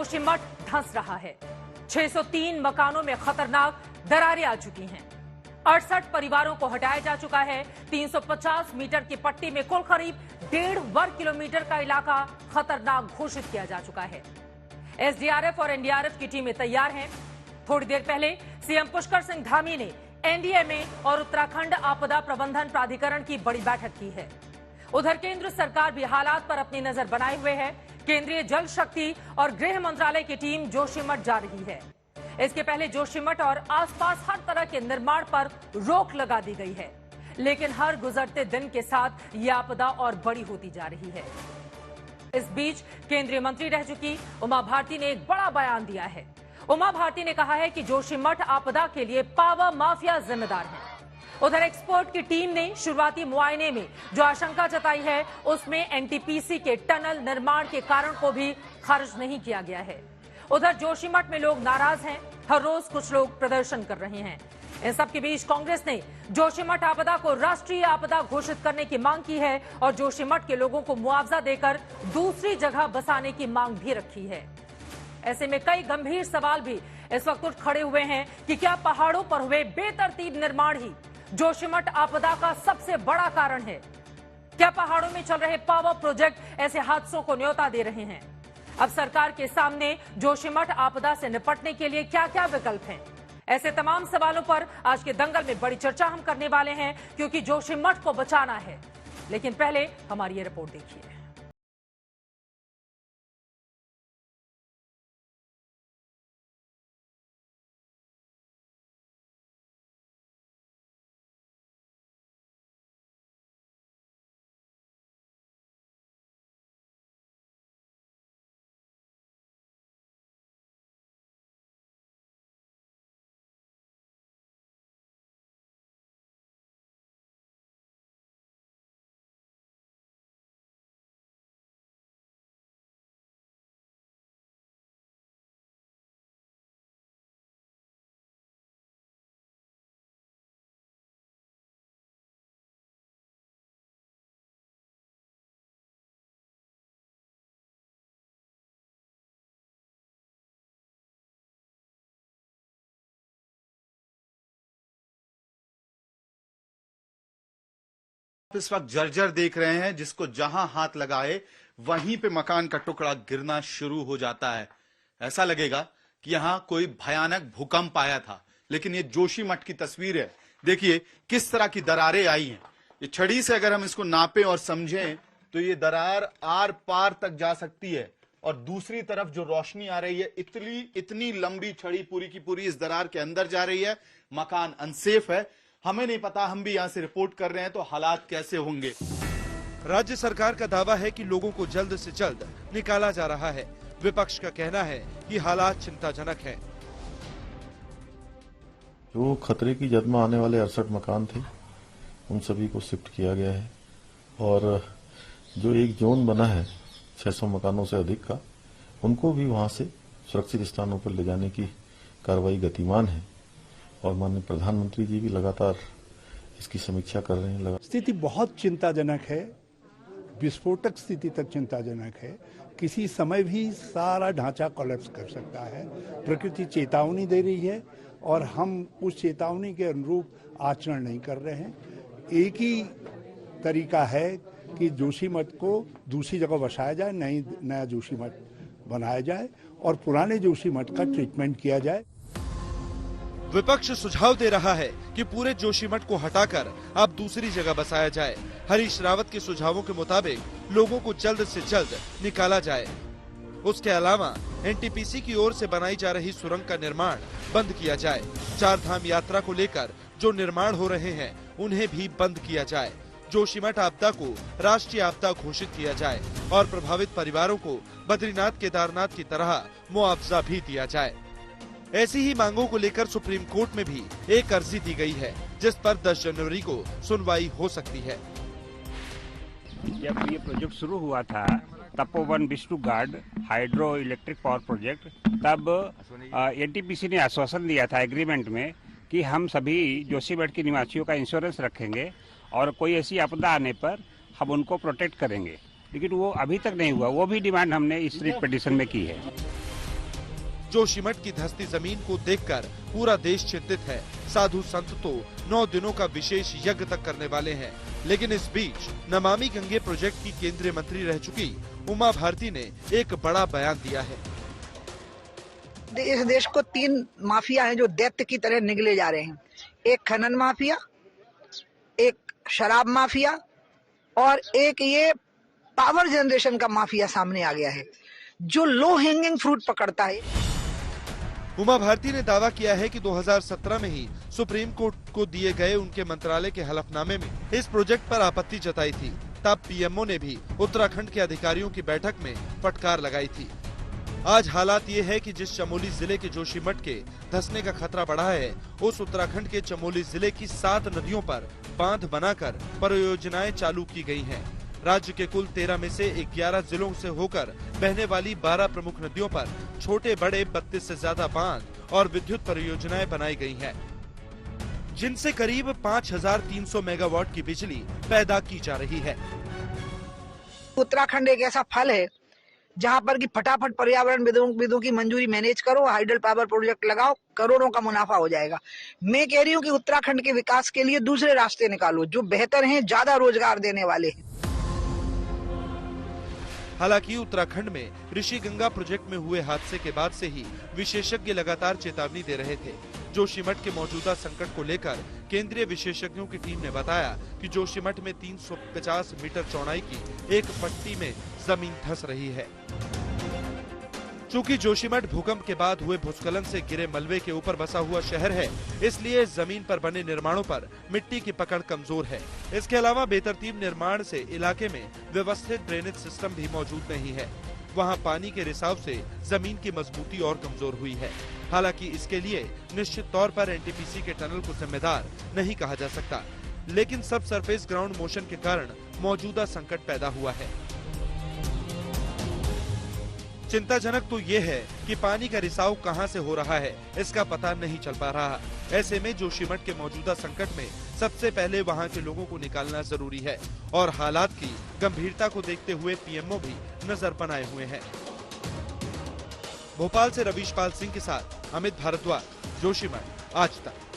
जोशीमठ धंस रहा है। 603 मकानों में खतरनाक दरारें आ चुकी हैं। 68 परिवारों को हटाया जा चुका है। 350 मीटर की पट्टी में कुल करीब 1.5 वर्ग किलोमीटर का इलाका खतरनाक घोषित किया जा चुका है। एसडीआरएफ और एनडीआरएफ की टीमें तैयार हैं। थोड़ी देर पहले सीएम पुष्कर सिंह धामी ने एनडीएमए और उत्तराखंड आपदा प्रबंधन प्राधिकरण की बड़ी बैठक की है। उधर केंद्र सरकार भी हालात पर अपनी नजर बनाए हुए है। केंद्रीय जल शक्ति और गृह मंत्रालय की टीम जोशीमठ जा रही है। इसके पहले जोशीमठ और आसपास हर तरह के निर्माण पर रोक लगा दी गई है, लेकिन हर गुजरते दिन के साथ यह आपदा और बड़ी होती जा रही है। इस बीच केंद्रीय मंत्री रह चुकी उमा भारती ने एक बड़ा बयान दिया है। उमा भारती ने कहा है कि जोशीमठ आपदा के लिए पावर माफिया जिम्मेदार है। उधर एक्सपर्ट की टीम ने शुरुआती मुआयने में जो आशंका जताई है, उसमें एनटीपीसी के टनल निर्माण के कारण को भी खारिज नहीं किया गया है। उधर जोशीमठ में लोग नाराज हैं। हर रोज कुछ लोग प्रदर्शन कर रहे हैं। इन सबके बीच कांग्रेस ने जोशीमठ आपदा को राष्ट्रीय आपदा घोषित करने की मांग की है और जोशीमठ के लोगों को मुआवजा देकर दूसरी जगह बसाने की मांग भी रखी है। ऐसे में कई गंभीर सवाल भी इस वक्त उठ खड़े हुए हैं कि क्या पहाड़ों पर हुए बेतरतीब निर्माण ही जोशीमठ आपदा का सबसे बड़ा कारण है? क्या पहाड़ों में चल रहे पावर प्रोजेक्ट ऐसे हादसों को न्योता दे रहे हैं? अब सरकार के सामने जोशीमठ आपदा से निपटने के लिए क्या क्या विकल्प हैं? ऐसे तमाम सवालों पर आज के दंगल में बड़ी चर्चा हम करने वाले हैं, क्योंकि जोशीमठ को बचाना है। लेकिन पहले हमारी ये रिपोर्ट देखिए। इस वक्त जर्जर देख रहे हैं, जिसको जहां हाथ लगाए वहीं पे मकान का टुकड़ा गिरना शुरू हो जाता है। ऐसा लगेगा कि यहां कोई भयानक भूकंप आया था। लेकिन ये जोशीमठ की तस्वीर है। देखिए किस तरह की दरारें आई हैं। ये छड़ी से अगर हम इसको नापें और समझें तो ये दरार आर पार तक जा सकती है। और दूसरी तरफ जो रोशनी आ रही है, इतनी लंबी छड़ी पूरी की पूरी इस दरार के अंदर जा रही है। मकान अनसेफ है। हमें नहीं पता, हम भी यहां से रिपोर्ट कर रहे हैं तो हालात कैसे होंगे। राज्य सरकार का दावा है कि लोगों को जल्द से जल्द निकाला जा रहा है। विपक्ष का कहना है कि हालात चिंताजनक हैं। जो खतरे की जद में आने वाले 68 मकान थे, उन सभी को शिफ्ट किया गया है। और जो एक जोन बना है 600 मकानों से अधिक का, उनको भी वहां से सुरक्षित स्थानों पर ले जाने की कार्रवाई गतिमान है। और माननीय प्रधानमंत्री जी भी लगातार इसकी समीक्षा कर रहे हैं। स्थिति बहुत चिंताजनक है, विस्फोटक स्थिति तक चिंताजनक है। किसी समय भी सारा ढांचा कोलैप्स कर सकता है। प्रकृति चेतावनी दे रही है और हम उस चेतावनी के अनुरूप आचरण नहीं कर रहे हैं। एक ही तरीका है कि जोशीमठ को दूसरी जगह बसाया जाए, नया जोशीमठ बनाया जाए और पुराने जोशीमठ का ट्रीटमेंट किया जाए। विपक्ष सुझाव दे रहा है कि पूरे जोशीमठ को हटाकर अब दूसरी जगह बसाया जाए। हरीश रावत के सुझावों के मुताबिक लोगों को जल्द से जल्द निकाला जाए। उसके अलावा एनटीपीसी की ओर से बनाई जा रही सुरंग का निर्माण बंद किया जाए। 4 धाम यात्रा को लेकर जो निर्माण हो रहे हैं उन्हें भी बंद किया जाए। जोशीमठ आपदा को राष्ट्रीय आपदा घोषित किया जाए और प्रभावित परिवारों को बद्रीनाथ केदारनाथ की तरह मुआवजा भी दिया जाए। ऐसी ही मांगों को लेकर सुप्रीम कोर्ट में भी एक अर्जी दी गई है, जिस पर 10 जनवरी को सुनवाई हो सकती है। जब ये प्रोजेक्ट शुरू हुआ था, Tapovan Vishnughat hydro electric power project, तब एनटीपीसी ने आश्वासन दिया था एग्रीमेंट में कि हम सभी जोशीमठ के निवासियों का इंश्योरेंस रखेंगे और कोई ऐसी आपदा आने पर हम उनको प्रोटेक्ट करेंगे। लेकिन वो अभी तक नहीं हुआ। वो भी डिमांड हमने इस रिट पिटीशन में की है। जोशीमठ की धंसती जमीन को देखकर पूरा देश चिंतित है। साधु संत तो 9 दिनों का विशेष यज्ञ तक करने वाले हैं। लेकिन इस बीच नमामि गंगे प्रोजेक्ट की केंद्रीय मंत्री रह चुकी उमा भारती ने एक बड़ा बयान दिया है। इस देश को 3 माफिया हैं जो दैत्य की तरह निगले जा रहे हैं। एक खनन माफिया, एक शराब माफिया और एक ये पावर जनरेशन का माफिया सामने आ गया है जो लो हैंगिंग फ्रूट पकड़ता है। उमा भारती ने दावा किया है कि 2017 में ही सुप्रीम कोर्ट को दिए गए उनके मंत्रालय के हलफनामे में इस प्रोजेक्ट पर आपत्ति जताई थी। तब पीएमओ ने भी उत्तराखंड के अधिकारियों की बैठक में फटकार लगाई थी। आज हालात ये है कि जिस चमोली जिले के जोशीमठ के धंसने का खतरा बढ़ा है, उस उत्तराखंड के चमोली जिले की 7 नदियों पर बांध बनाकर परियोजनाएं चालू की गई हैं। राज्य के कुल 13 में से 11 जिलों से होकर बहने वाली 12 प्रमुख नदियों पर छोटे बड़े 32 से ज्यादा बांध और विद्युत परियोजनाएं बनाई गई हैं, जिनसे करीब 5300 मेगावाट की बिजली पैदा की जा रही है। उत्तराखंड एक ऐसा फल है जहां पर कि फटाफट पर्यावरण विदों की मंजूरी मैनेज करो, हाइडल पावर प्रोजेक्ट लगाओ, करोड़ों का मुनाफा हो जाएगा। मैं कह रही हूँ कि उत्तराखंड के विकास के लिए दूसरे रास्ते निकालो जो बेहतर हैं, ज्यादा रोजगार देने वाले हैं। हालांकि उत्तराखंड में ऋषिगंगा प्रोजेक्ट में हुए हादसे के बाद से ही विशेषज्ञ लगातार चेतावनी दे रहे थे। जोशीमठ के मौजूदा संकट को लेकर केंद्रीय विशेषज्ञों की टीम ने बताया कि जोशीमठ में 350 मीटर चौड़ाई की एक पट्टी में जमीन धंस रही है। चूंकि जोशीमठ भूकंप के बाद हुए भूस्खलन से गिरे मलबे के ऊपर बसा हुआ शहर है, इसलिए जमीन पर बने निर्माणों पर मिट्टी की पकड़ कमजोर है। इसके अलावा बेतरतीब निर्माण से इलाके में व्यवस्थित ड्रेनेज सिस्टम भी मौजूद नहीं है। वहां पानी के रिसाव से जमीन की मजबूती और कमजोर हुई है। हालांकि इसके लिए निश्चित तौर पर एनटीपीसी के टनल को जिम्मेदार नहीं कहा जा सकता, लेकिन सब सरफेस ग्राउंड मोशन के कारण मौजूदा संकट पैदा हुआ है। चिंताजनक तो ये है कि पानी का रिसाव कहां से हो रहा है, इसका पता नहीं चल पा रहा। ऐसे में जोशीमठ के मौजूदा संकट में सबसे पहले वहां के लोगों को निकालना जरूरी है और हालात की गंभीरता को देखते हुए पीएमओ भी नजर बनाए हुए हैं। भोपाल से रवीश पाल सिंह के साथ अमित भारद्वाज, जोशीमठ, आज तक।